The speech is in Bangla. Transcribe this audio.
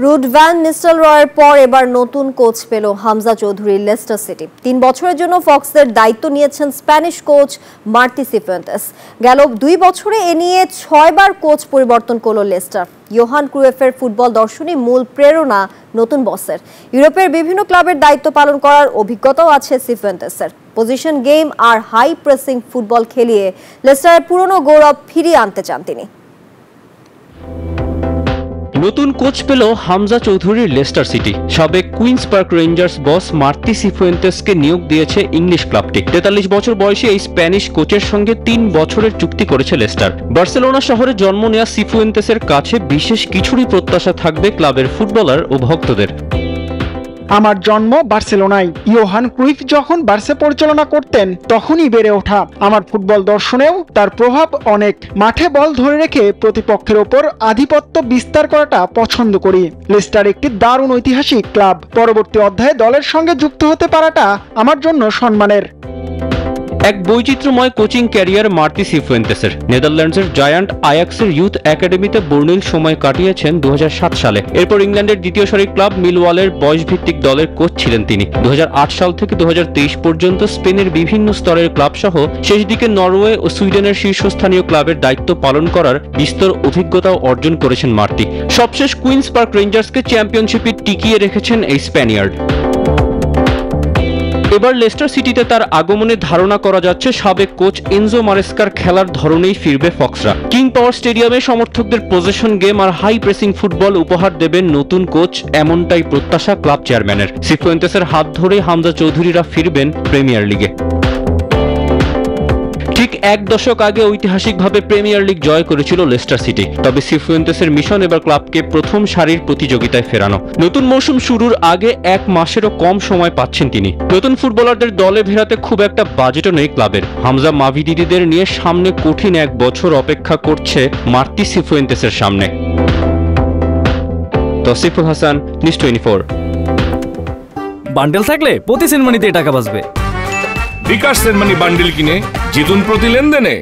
রুড ভ্যান নিস্টেলরয়ের পর এবার নতুন কোচ পেল হামজা চৌধুরী লেস্টার সিটি। 3 বছরের জন্য ফক্সের দায়িত্ব নিয়েছেন স্প্যানিশ কোচ মার্তি সিফুয়েন্তেস। গেল 2 বছরে এ নিয়ে 6 বার কোচ পরিবর্তন করল লেস্টার। ইয়োহান ক্রুয়েফের ফুটবল দর্শনই মূল প্রেরণা নতুন বসের। ইউরোপের বিভিন্ন ক্লাবের দায়িত্ব পালন করার অভিজ্ঞতাও আছে সিফুয়েন্তেসের। পজিশন গেম আর হাই প্রেসিং ফুটবল খেলিয়ে লেস্টারের পুরনো গৌরব ফিরিয়ে আনতে চান তিনি। নতুন কোচ পেল হামজা চৌধুরীর লেস্টার সিটি। সাবেক কুইন্স পার্ক রেঞ্জার্স বস মার্তি সিফুয়েন্তেসকে নিয়োগ দিয়েছে ইংলিশ ক্লাবটি। 43 বছর বয়সী এই স্প্যানিশ কোচের সঙ্গে 3 বছরের চুক্তি করেছে লেস্টার। বার্সেলোনা শহরে জন্ম নেওয়া সিফুয়েন্তেসের কাছে বিশেষ কিছুরই প্রত্যাশা থাকবে ক্লাবের ফুটবলার ও ভক্তদের। আমার জন্ম বার্সেলোনায়। ইয়োহান ক্রুইফ যখন বার্সা পরিচালনা করতেন তখনই বেড়ে ওঠা। আমার ফুটবল দর্শনেও তার প্রভাব অনেক। মাঠে বল ধরে রেখে প্রতিপক্ষের ওপর আধিপত্য বিস্তার করাটা পছন্দ করি। লেস্টার একটি দারুণ ঐতিহাসিক ক্লাব। পরবর্তী অধ্যায়ে দলের সঙ্গে যুক্ত হতে পারাটা আমার জন্য সম্মানের। এক বৈচিত্র্যময় কোচিং ক্যারিয়ার মার্তি সিফুয়েন্তেসের। নেদারল্যান্ডসের জায়ান্ট আয়াক্সের ইউথ একাডেমিতে বর্ণিল সময় কাটিয়েছেন 2007 সালে। এরপর ইংল্যান্ডের দ্বিতীয় সারির ক্লাব মিলওয়ালের বয়সভিত্তিক দলের কোচ ছিলেন তিনি। 2008 সাল থেকে 2023 পর্যন্ত স্পেনের বিভিন্ন স্তরের ক্লাব সহ শেষ দিকে নরওয়ে ও সুইডেনের শীর্ষস্থানীয় ক্লাবের দায়িত্ব পালন করার বিস্তর অভিজ্ঞতাও অর্জন করেছেন মার্তি। সবশেষ কুইন্স পার্ক রেঞ্জার্সকে চ্যাম্পিয়নশিপে টিকিয়ে রেখেছেন এই স্প্যানিয়ার্ড। এবার লেস্টার সিটিতে তার আগমনে ধারণা করা যাচ্ছে সাবেক কোচ এনজো মারেস্কার খেলার ধরনেই ফিরবে ফক্সরা। কিং পাওয়ার স্টেডিয়ামে সমর্থকদের পজিশন গেম আর হাই প্রেসিং ফুটবল উপহার দেবেন নতুন কোচ, এমনটাই প্রত্যাশা ক্লাব চেয়ারম্যানের। সিফুয়েন্তেসের হাত ধরেই হামজা চৌধুরীরা ফিরবেন প্রিমিয়ার লিগে। ঠিক 1 দশক আগে ঐতিহাসিকভাবে প্রিমিয়ার লিগ জয় করেছিল লেস্টার সিটি। তবে সিফুয়েন্তেসের মিশন এবার ক্লাবকে প্রথম সারির প্রতিযোগিতায় ফেরানো। নতুন মৌসুম শুরুর আগে 1 মাসেরও কম সময় পাচ্ছেন তিনি। নতুন ফুটবলারদের দলে ফেরাতে খুব একটা বাজেটও নেই ক্লাবের। হামজা মাভিদিদিদের নিয়ে সামনে কঠিন 1 বছর অপেক্ষা করছে মার্তি সিফুয়েন্তেসের সামনে। তৌসিফুল হাসান, নিউজ 24। বান্ডেল থাকলে প্রতি সেনমানিতে টাকা বাঁচবে। বিকাশ সেনমানি বান্ডেল কিনে জিতুন প্রতি লেনদেনে।